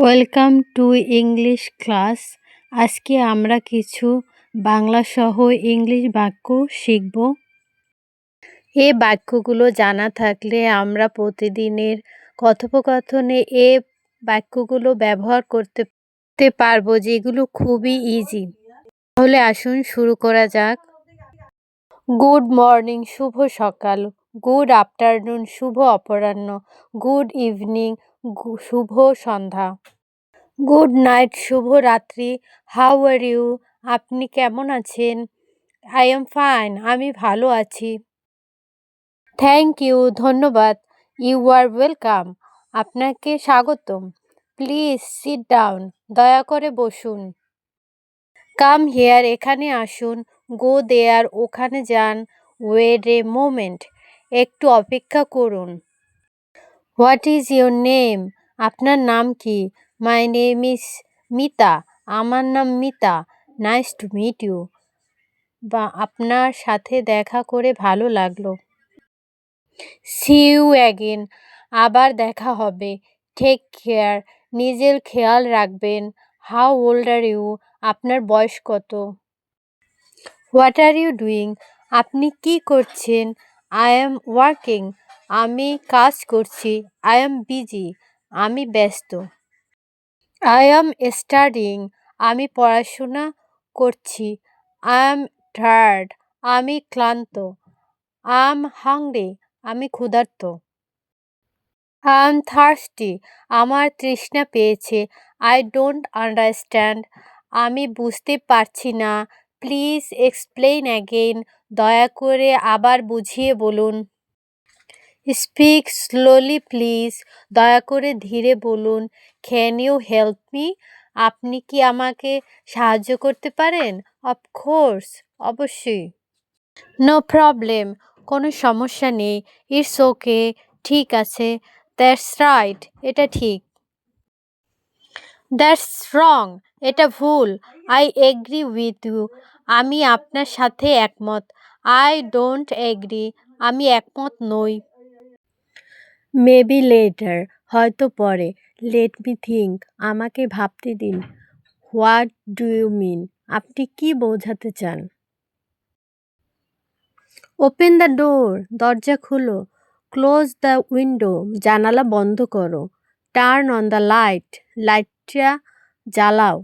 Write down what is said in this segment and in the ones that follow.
Welcome to English class. আজকে আমরা কিছু বাংলা সহ ইংলিশ বাক্য শিখব। এই বাক্যগুলো জানা থাকলে আমরা প্রতিদিনের কথোপকথনে এই বাক্যগুলো ব্যবহার করতে পারবো, যেগুলো খুবই ইজি। তাহলে আসুন শুরু করা যাক। গুড মর্নিং, শুভ সকাল। গুড আফটারনুন, শুভ অপরাহ্ন। গুড ইভিনিং, শুভ সন্ধ্যা। গুড নাইট, শুভরাত্রি। How are you? আপনি কেমন আছেন? আই এম ফাইন, আমি ভালো আছি। থ্যাংক ইউ, ধন্যবাদ। ইউ আর ওয়েলকাম, আপনাকে স্বাগতম। প্লিজ সিট ডাউন, দয়া করে বসুন। কাম হিয়ার, এখানে আসুন। গো দেয়ার, ওখানে যান। ওয়েট এ মোমেন্ট, একটু অপেক্ষা করুন। What is your name? আপনার নাম কি? মাই নেম ইজ মিতা, আমার নাম মিতা। নাইস টু মিট ইউ, বা আপনার সাথে দেখা করে ভালো লাগলো। সি ইউ অ্যাগেন, আবার দেখা হবে। টেক কেয়ার, নিজের খেয়াল রাখবেন। How old are you? আপনার বয়স কত? What are you doing? আপনি কি করছেন? আই এম ওয়ার্কিং, আমি কাজ করছি। আই এম বিজি, আমি ব্যস্ত। আই এম স্টাডিং, আমি পড়াশোনা করছি। আই এম টায়ার্ড, আমি ক্লান্ত। আই এম হাংরি, আমি ক্ষুধার্ত। আই এম থার্স্টি, আমার তৃষ্ণা পেয়েছে। আই ডোন্ট আন্ডারস্ট্যান্ড, আমি বুঝতে পারছি না। প্লিজ এক্সপ্লেইন অ্যাগেইন, দয়া করে আবার বুঝিয়ে বলুন। স্পিক স্লোলি প্লিজ, দয়া করে ধীরে বলুন। Can you help me? আপনি কি আমাকে সাহায্য করতে পারেন? অফকোর্স, অবশ্যই। নো প্রবলেম, কোনো সমস্যা নেই। ইটস ওকে, ঠিক আছে। দ্যাটস রাইট, এটা ঠিক। দ্যাটস রং, এটা ভুল। আই এগ্রি উইথ ইউ, আমি আপনার সাথে একমত। আই ডোন্ট এগ্রি, আমি একমত নই। মেবি লেটার, হয়তো পরে। লেট মি থিঙ্ক, আমাকে ভাবতে দিন। What do you mean? আপনি কি বোঝাতে চান? ওপেন দ্য ডোর, দরজা খুলো। ক্লোজ দ্য উইন্ডো, জানালা বন্ধ করো। টার্ন অন দ্য লাইট, লাইটটা জ্বালাও।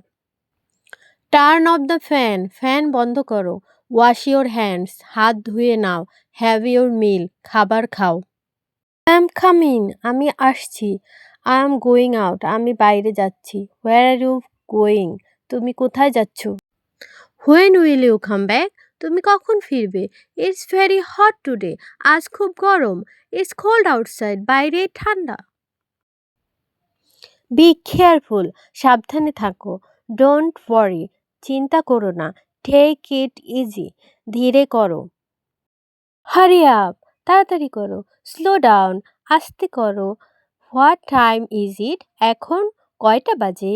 Turn off the fan, fan বন্ধ করো। ওয়াশ ইউর হ্যান্ডস, হাত ধুয়ে নাও। হ্যাভ ইউর মিল, খাবার খাও। আই এম কামিং, আমি আসছি। আই এম গোয়িং আউট, আমি বাইরে যাচ্ছি। Where are you going? তুমি কোথায় যাচ্ছ? When will you come back? তুমি কখন ফিরবে? ইটস ভেরি হট টুডে, আজ খুব গরম। ইটস কোল্ড আউটসাইড, বাইরে ঠান্ডা। বি কেয়ারফুল, সাবধানে থাকো। ডোন্ট ওয়ারি, চিন্তা করো না। টেক ইট ইজি, ধীরে করো। হারি আপ, তাড়াতাড়ি করো। স্লো ডাউন, আস্তে করো। What time is it? এখন কয়টা বাজে?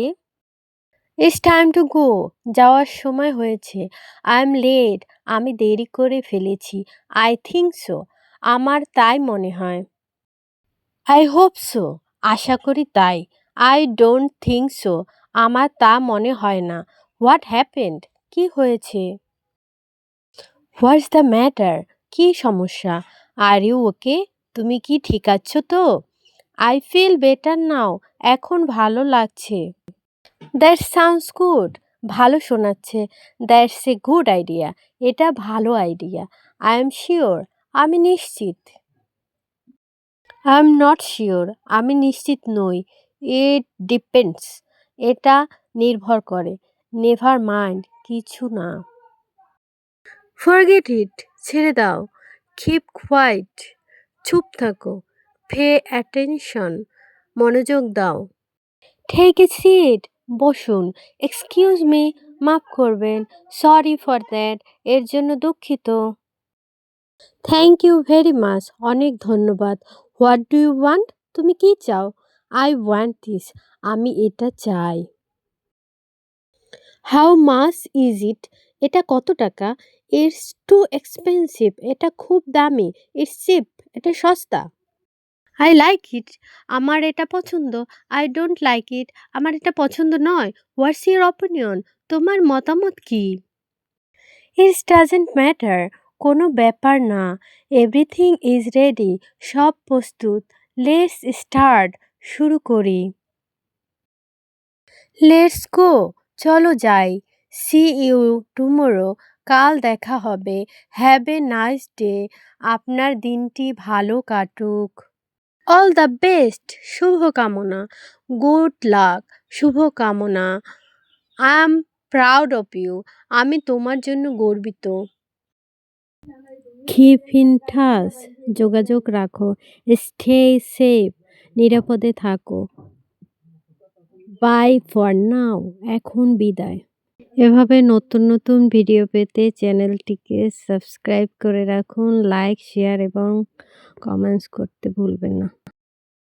ইটস টাইম টু গো, যাওয়ার সময় হয়েছে। আই এম লেট, আমি দেরি করে ফেলেছি। আই থিঙ্ক সো, আমার তাই মনে হয়। আই হোপ সো, আশা করি তাই। আই ডোন্ট থিঙ্ক সো, আমার তা মনে হয় না। What happened? কি হয়েছে? What's the matter? কি সমস্যা? Are you okay? তুমি কি ঠিক আছো তো? আই ফিল বেটার নাও, এখন ভালো লাগছে। দ্যাট সাউন্ডস গুড, ভালো শোনাচ্ছে। দ্যাটস এ গুড আইডিয়া, এটা ভালো আইডিয়া। আই এম শিওর, আমি নিশ্চিত। আই এম নট শিওর, আমি নিশ্চিত নই। ইট ডিপেন্ডস, এটা নির্ভর করে। নেভার মাইন্ড, কিছু না। ফরগেট ইট, ছেড়ে দাও। কিপ কোয়াইট, চুপ থাকো। পে অ্যাটেনশন, মনোযোগ দাও। টেক এ সিট, বসুন। এক্সকিউজ মি, মাফ করবেন। সরি ফর দ্যাট, এর জন্য দুঃখিত। থ্যাংক ইউ ভেরি মাচ, অনেক ধন্যবাদ। What do you want? তুমি কি চাও? আই ওয়ান্ট দিস, আমি এটা চাই। How much is it? এটা কত টাকা? ইটস টু এক্সপেন্সিভ, এটা খুব দামি। ইটস চিপ, এটা সস্তা। আই লাইক ইট, আমার এটা পছন্দ। আই ডোন্ট লাইক ইট, আমার এটা পছন্দ নয়। হোয়াটস ইউর অপিনিয়ন, তোমার মতামত কি? ইট ডাজেন্ট ম্যাটার, কোনো ব্যাপার না। এভরিথিং ইজ রেডি, সব প্রস্তুত। লেটস স্টার্ট, শুরু করি। লেটস গো, চলো যাই। সি ইউ টুমোরো, কাল দেখা হবে। হ্যাভ এ নাইস ডে, আপনার দিনটি ভালো কাটুক। অল দ্য বেস্ট, শুভকামনা। গুড লাক, শুভকামনা। I am proud of you, আমি তোমার জন্য গর্বিত। কিপ ইন টাচ, যোগাযোগ রাখো। স্টে সেফ, নিরাপদে থাকো। বাই ফর নাও, এখন বিদায়। এভাবে নতুন নতুন ভিডিও পেতে চ্যানেলটিকে সাবস্ক্রাইব করে রাখুন, লাইক, শেয়ার এবং কমেন্টস করতে ভুলবেন না।